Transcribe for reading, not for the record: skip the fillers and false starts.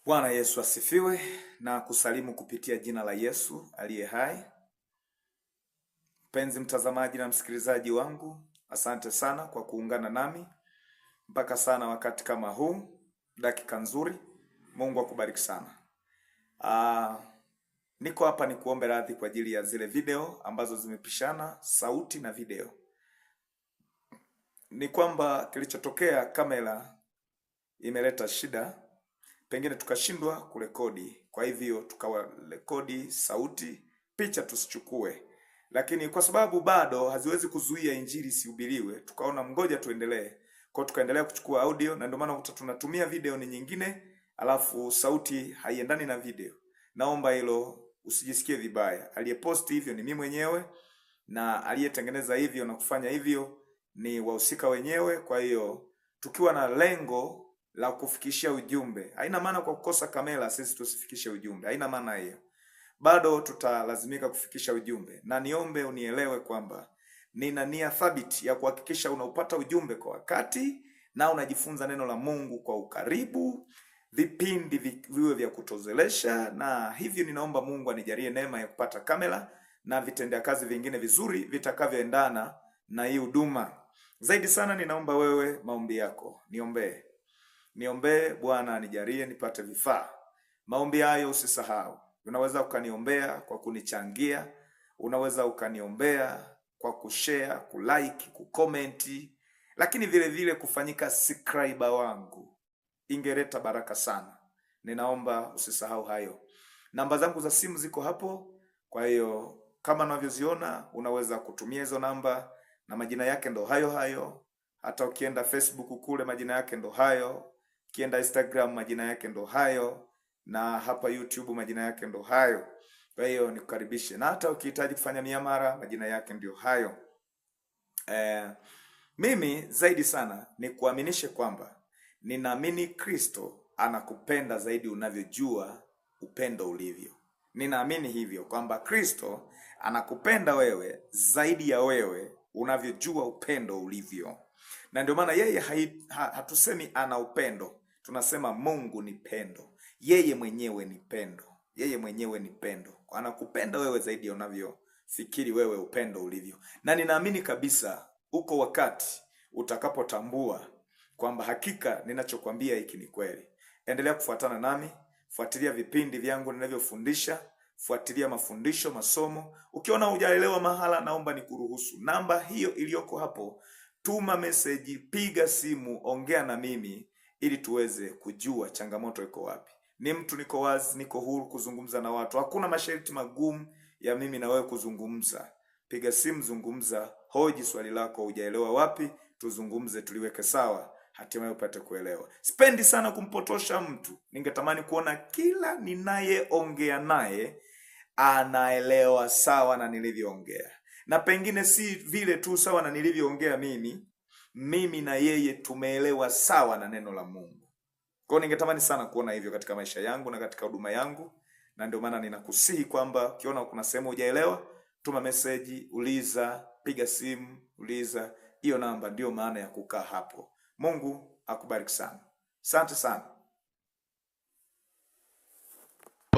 Bwana Yesu asifiwe na kusalimu kupitia jina la Yesu aliye hai. Mpenzi mtazamaji na msikilizaji wangu, asante sana kwa kuungana nami mpaka sana wakati kama huu, dakika nzuri. Mungu akubariki sana. Niko hapa ni kuombe radhi kwa ajili ya zile video ambazo zimepishana sauti na video. Ni kwamba kilichotokea, kamera imeleta shida, pengine tukashindwa kurekodi, kwa hivyo tukawa rekodi sauti, picha tusichukue. Lakini kwa sababu bado haziwezi kuzuia injili isihubiriwe, tukaona mgoja tuendelee. Kwa tukaendelea kuchukua audio, na ndio maana tunatumia video ni nyingine, alafu sauti haiendani na video. Naomba hilo usijisikie vibaya. Aliyeposti hivyo ni mimi mwenyewe, na aliyetengeneza hivyo na kufanya hivyo ni wahusika wenyewe. Kwa hiyo tukiwa na lengo la kufikishia ujumbe, haina maana kwa kukosa kamera sisi tusifikishe ujumbe, haina maana hiyo. Bado tutalazimika kufikisha ujumbe, na niombe unielewe kwamba nina nia thabiti ya kuhakikisha unaupata ujumbe kwa wakati na unajifunza neno la Mungu kwa ukaribu, vipindi viwe vya kutozelesha, na hivyo ninaomba Mungu anijalie neema ya kupata kamera na vitendea kazi vingine vizuri vitakavyoendana na hii huduma. Zaidi sana ninaomba wewe maombi yako, Niombee Bwana anijalie nipate vifaa. Maombi hayo usisahau. Unaweza ukaniombea kwa kunichangia, unaweza ukaniombea kwa kushare, kulike, kucomment, lakini vile vile kufanyika subscriber wangu. Ingeleta baraka sana. Ninaomba usisahau hayo. Namba zangu za simu ziko hapo. Kwa hiyo kama unavyoziona, unaweza kutumia hizo namba, na majina yake ndo hayo hayo. Hata ukienda Facebook kule majina yake ndo hayo. Ukienda Instagram majina yake ndo hayo, na hapa YouTube majina yake ndo hayo. Kwa hiyo nikukaribishe, na hata ukihitaji kufanya miamara majina yake ndio hayo. Mimi zaidi sana ni kuaminishe kwamba ninaamini Kristo anakupenda zaidi unavyojua upendo ulivyo. Ninaamini hivyo kwamba Kristo anakupenda wewe zaidi ya wewe unavyojua upendo ulivyo. Na ndio maana yeye hatusemi ana upendo, tunasema Mungu ni pendo. Yeye mwenyewe ni pendo. Yeye mwenyewe ni pendo. Anakupenda wewe zaidi ya unavyofikiri wewe upendo ulivyo. Na ninaamini kabisa uko wakati utakapotambua kwamba hakika ninachokwambia hiki ni kweli. Endelea kufuatana nami, fuatilia vipindi vyangu ninavyofundisha, fuatilia mafundisho, masomo. Ukiona hujaelewa mahala, naomba nikuruhusu. Namba hiyo iliyoko hapo, tuma message, piga simu, ongea na mimi ili tuweze kujua changamoto iko wapi. Ni mtu niko wazi, niko huru kuzungumza na watu. Hakuna masharti magumu ya mimi na wewe kuzungumza. Piga simu, zungumza, hoji swali lako, hujaelewa wapi, tuzungumze, tuliweke sawa, hatimaye upate kuelewa. Sipendi sana kumpotosha mtu. Ningetamani kuona kila ninayeongea naye anaelewa sawa na nilivyoongea. Na pengine si vile tu sawa na nilivyoongea mimi na yeye tumeelewa sawa na neno la Mungu. Kwa hiyo ningetamani sana kuona hivyo katika maisha yangu na katika huduma yangu, na ndio maana ninakusihi kwamba ukiona kuna sehemu hujaelewa, tuma message, uliza, piga simu, uliza. Hiyo namba ndio maana ya kukaa hapo. Mungu akubariki sana. Asante sana.